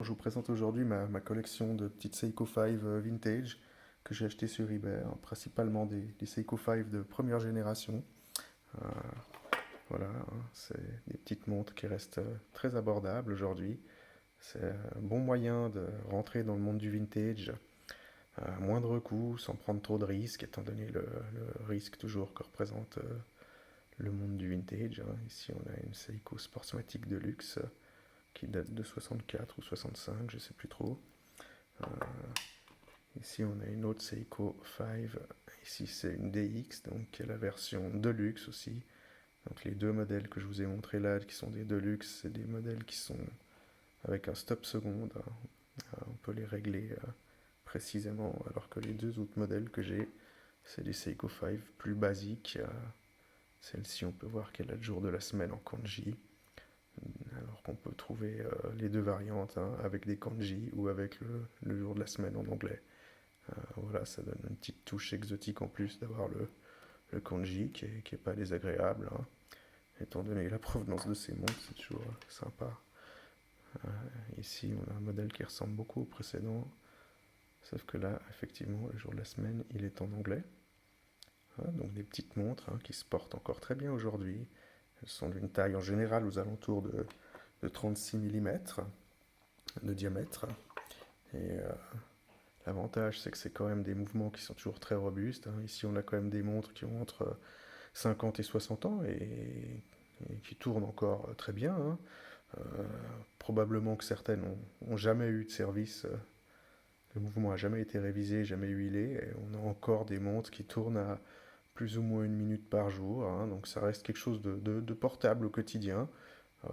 Je vous présente aujourd'hui ma collection de petites Seiko 5 vintage que j'ai acheté sur eBay, hein, principalement des Seiko 5 de première génération. Euh, voilà, hein, c'est des petites montres qui restent très abordables aujourd'hui. C'est un bon moyen de rentrer dans le monde du vintage à moindre coût, sans prendre trop de risques, étant donné le risque toujours que représente le monde du vintage, hein. Ici, on a une Seiko Sportsmatic Deluxe qui date de 64 ou 65, je sais plus trop. Euh, Ici, on a une autre Seiko 5. Ici, c'est une DX, donc qui est la version Deluxe aussi. Donc les deux modèles que je vous ai montrés là, qui sont des Deluxe, c'est des modèles qui sont avec un stop seconde, hein. On peut les régler précisément, alors que les deux autres modèles que j'ai, c'est des Seiko 5 plus basiques. Celle-ci, on peut voir qu'elle a le jour de la semaine en kanji, alors qu'on peut trouver les deux variantes, hein, avec des kanji ou avec le jour de la semaine en anglais. Voilà, ça donne une petite touche exotique en plus d'avoir le kanji qui est pas désagréable, hein. Étant donné la provenance de ces montres, c'est toujours sympa. Ici, on a un modèle qui ressemble beaucoup au précédent, sauf que là, effectivement, le jour de la semaine, il est en anglais. Donc des petites montres, hein, qui se portent encore très bien aujourd'hui. Elles sont d'une taille en général aux alentours de 36 mm de diamètre. Et l'avantage, c'est que c'est quand même des mouvements qui sont toujours très robustes, hein. Ici, on a quand même des montres qui ont entre 50 et 60 ans et qui tournent encore très bien, hein. Euh, Probablement que certaines ont jamais eu de service, le mouvement a jamais été révisé, jamais huilé, et on a encore des montres qui tournent à plus ou moins une minute par jour, hein. Donc ça reste quelque chose de portable au quotidien,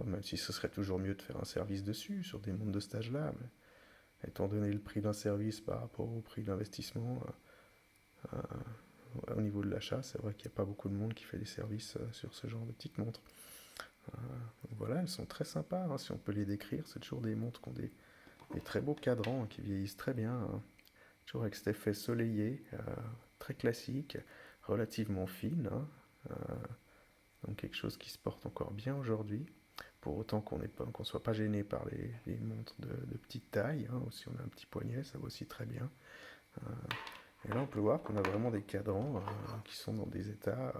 même si ce serait toujours mieux de faire un service dessus, sur des montres de cet âge-là. Mais étant donné le prix d'un service par rapport au prix d'investissement, au niveau de l'achat, c'est vrai qu'il n'y a pas beaucoup de monde qui fait des services sur ce genre de petites montres. Voilà, elles sont très sympas, hein, si on peut les décrire. C'est toujours des montres qui ont des très beaux cadrans, hein, qui vieillissent très bien, hein. Toujours avec cet effet soleillé, très classique, relativement fine, hein. Donc quelque chose qui se porte encore bien aujourd'hui. Pour autant qu'on ne soit pas gêné par les montres de petite taille, hein, ou si on a un petit poignet, ça va aussi très bien. Et là, on peut voir qu'on a vraiment des cadrans qui sont dans des états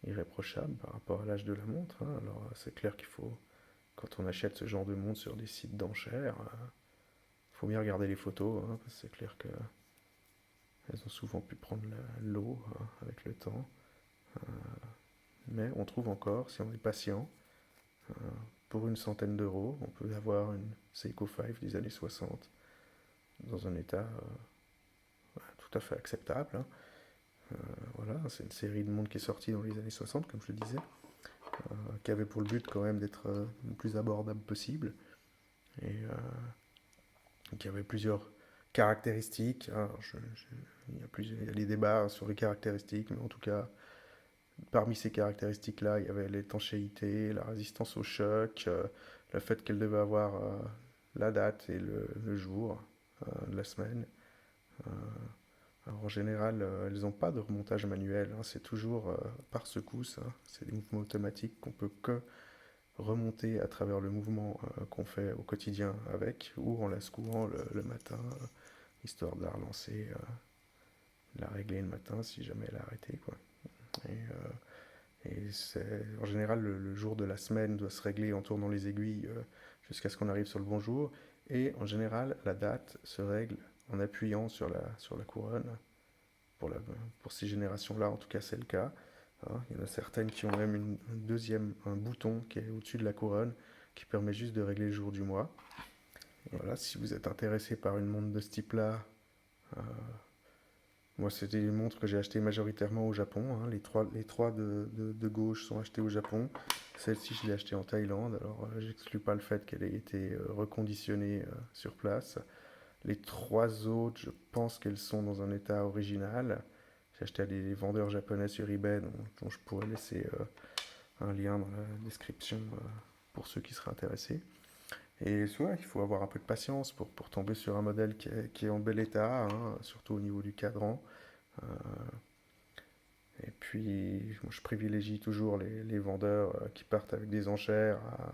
irréprochables par rapport à l'âge de la montre, hein. Alors, c'est clair qu'il faut, quand on achète ce genre de montre sur des sites d'enchères, il faut bien regarder les photos, hein, parce que c'est clair qu'elles ont souvent pu prendre l'eau, hein, avec le temps. Mais on trouve encore, si on est patient, pour une centaine d'euros, on peut avoir une Seiko 5 des années 60 dans un état tout à fait acceptable, hein. Voilà, c'est une série de montres qui est sortie dans les années 60, comme je le disais, qui avait pour le but quand même d'être le plus abordable possible, et qui avait plusieurs caractéristiques, hein. Il y a des débats sur les caractéristiques, mais en tout cas, parmi ces caractéristiques-là, il y avait l'étanchéité, la résistance au choc, le fait qu'elle devait avoir la date et le jour de la semaine. Euh, alors, en général, elles n'ont pas de remontage manuel, hein, c'est toujours par secousse, hein. C'est des mouvements automatiques qu'on peut que remonter à travers le mouvement qu'on fait au quotidien avec, ou en la secouant le matin, histoire de la relancer, de la régler le matin si jamais elle a arrêté, quoi. Et en général, le jour de la semaine doit se régler en tournant les aiguilles jusqu'à ce qu'on arrive sur le bon jour. Et en général, la date se règle en appuyant sur la couronne. Pour, la, pour ces générations-là, en tout cas, c'est le cas, hein. Il y en a certaines qui ont même un bouton qui est au-dessus de la couronne qui permet juste de régler le jour du mois. Et voilà, si vous êtes intéressé par une montre de ce type-là, euh, moi, c'était des montres que j'ai achetées majoritairement au Japon, hein. Les trois de gauche sont achetées au Japon. Celle-ci, je l'ai achetée en Thaïlande. Alors, j'exclus pas le fait qu'elle ait été reconditionnée sur place. Les trois autres, je pense qu'elles sont dans un état original. J'ai acheté à des vendeurs japonais sur eBay, dont je pourrais laisser un lien dans la description pour ceux qui seraient intéressés. Et soit il faut avoir un peu de patience pour tomber sur un modèle qui est en bel état, hein, surtout au niveau du cadran. Euh, et puis, moi, je privilégie toujours les vendeurs qui partent avec des enchères à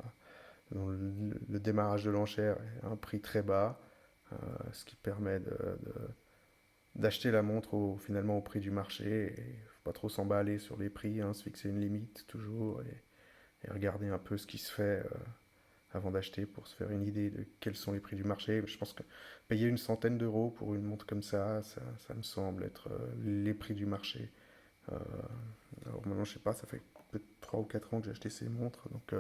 dont le démarrage de l'enchère est à un prix très bas, ce qui permet d'acheter la montre finalement au prix du marché. Et faut pas trop s'emballer sur les prix, hein, se fixer une limite toujours et regarder un peu ce qui se fait avant d'acheter pour se faire une idée de quels sont les prix du marché. Je pense que payer une centaine d'euros pour une montre comme ça me semble être les prix du marché. Euh, alors maintenant, je sais pas, ça fait peut-être 3 ou 4 ans que j'ai acheté ces montres, donc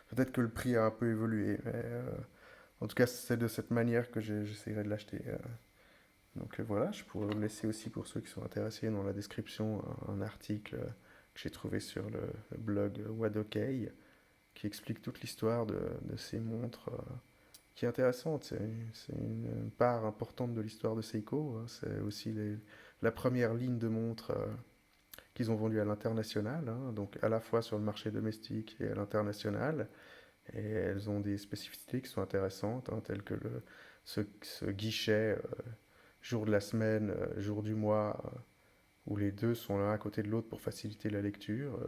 peut-être que le prix a un peu évolué, mais en tout cas, c'est de cette manière que j'essaierai de l'acheter. Donc voilà, je pourrais vous laisser aussi pour ceux qui sont intéressés dans la description un article que j'ai trouvé sur le blog Wadokei qui explique toute l'histoire de ces montres qui est intéressante. C'est une part importante de l'histoire de Seiko, hein. C'est aussi la première ligne de montres qu'ils ont vendue à l'international, hein, donc à la fois sur le marché domestique et à l'international. Et elles ont des spécificités qui sont intéressantes, hein, telles que ce guichet jour de la semaine, jour du mois, où les deux sont l'un à côté de l'autre pour faciliter la lecture.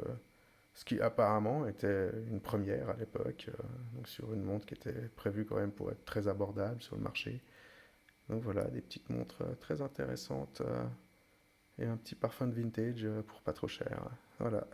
Ce qui apparemment était une première à l'époque, donc sur une montre qui était prévue quand même pour être très abordable sur le marché. Donc voilà, des petites montres très intéressantes et un petit parfum de vintage pour pas trop cher. Voilà.